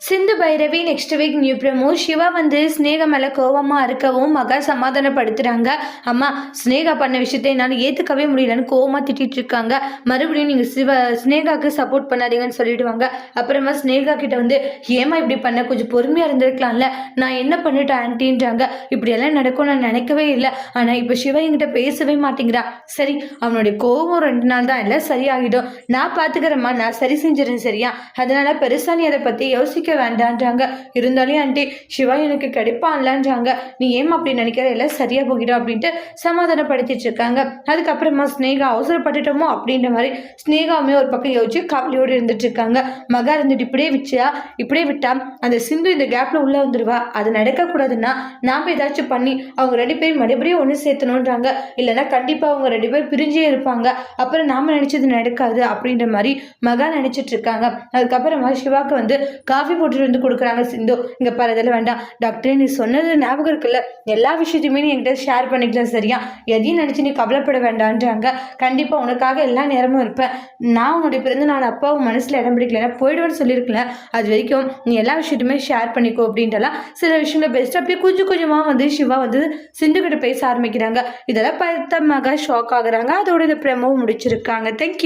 சிந்து Bhairavi next week new promo. Shiva Sneha மேலே கோவமாக இருக்கவும் மகா சமாதானப்படுத்துகிறாங்க. அம்மா, ஸ்னேகா பண்ண விஷயத்தை என்னால் ஏற்றுக்கவே முடியலன்னு கோவமாக திட்டிட்டு இருக்காங்க. மறுபடியும் நீங்கள் ஸ்னேகாவுக்கு சப்போர்ட் பண்ணாதீங்கன்னு சொல்லிடுவாங்க. அப்புறமா ஸ்னேகா கிட்ட ஏமா இப்படி பண்ண, கொஞ்சம் பொறுமையாக இருந்திருக்கலாம்ல, நான் என்ன பண்ணிட்டேன் ஆன்ட்டின்றாங்க. இப்படியெல்லாம் நடக்கும் நான் நினைக்கவே இல்லை. ஆனால் இப்போ சிவா என்கிட்ட பேசவே மாட்டேங்கிறான். சரி, அவனுடைய கோவம் 2 நாள் தான், எல்லாம் சரியாகிடும், நான் பார்த்துக்கிறேம்மா, நான் சரி செஞ்சிடறேன், சரியா? அதனால பெருசா நீ அதை பற்றி யோசிக்க வேண்டான்றாங்க. இருந்தாலும் ஆண்டி, சிவா எனக்கு கிடைப்பான்லன்றாங்க. நீ ஏன் அப்படி நினைக்கிற, எல்லாம் சரியா போகிடும் அப்படின்ட்டு சமாதானப்படுத்திட்டு இருக்காங்க. அதுக்கப்புறமா ஸ்னேகா அவசரப்பட்டுட்டோமோ அப்படின்ற மாதிரி ஸ்னேகாவுமே ஒரு பக்கம் யோசிச்சு கவலையோடு இருந்துட்டு இருக்காங்க. மகா இருந்துட்டு இப்படியே விட்டா அந்த சிந்து இந்த கேப்ல உள்ள வந்துடுவா. அது நடக்கக்கூடாதுன்னா நாம ஏதாச்சும் பண்ணி அவங்க 2 பேரும் மறுபடியும் ஒன்று சேர்த்தணுன்றாங்க. இல்லைன்னா கண்டிப்பா அவங்க 2 பேர் பிரிஞ்சே இருப்பாங்க. அப்புறம் நாம நினைச்சது நடக்காது அப்படின்ற மாதிரி மகா நினைச்சிட்டு இருக்காங்க. அதுக்கப்புறமா சிவாக்கு காஃபி போட்டுட்டு கொடுக்குறாங்க சிந்து. இங்க பாரு, அதெல்லாம் வேண்டாம் டாக்டர், நீ சொன்னது ஞாபகம் இருக்குல்ல, எல்லா விஷயத்தையுமே நீ என்கிட்ட ஷேர் பண்ணிக்கலாம், சரியா? எதையும் நினைச்சு நீ கவலைப்பட வேண்டான்றாங்க. கண்டிப்பா உனக்காக எல்லா நேரமும் இருப்பேன். நான் உன்னுடைய பிறந்த நாள் அப்பா உன் மனசுல இடம் பிடிக்கலன்னா போயிடுவேன்னு சொல்லியிருக்கல. அது வரைக்கும் நீ எல்லா விஷயத்தையுமே ஷேர் பண்ணிக்கோ அப்படின்ட்டுலாம் சில விஷயங்களை பெஸ்ட் அப்படியே கொஞ்சமா சிவா சிந்து கிட்ட பேச ஆரம்பிக்கிறாங்க. இதெல்லாம் பார்த்த மகா ஷாக் ஆகுறாங்க. அதோட இந்த ப்ரெமோ முடிச்சிருக்காங்க. தேங்க்யூ.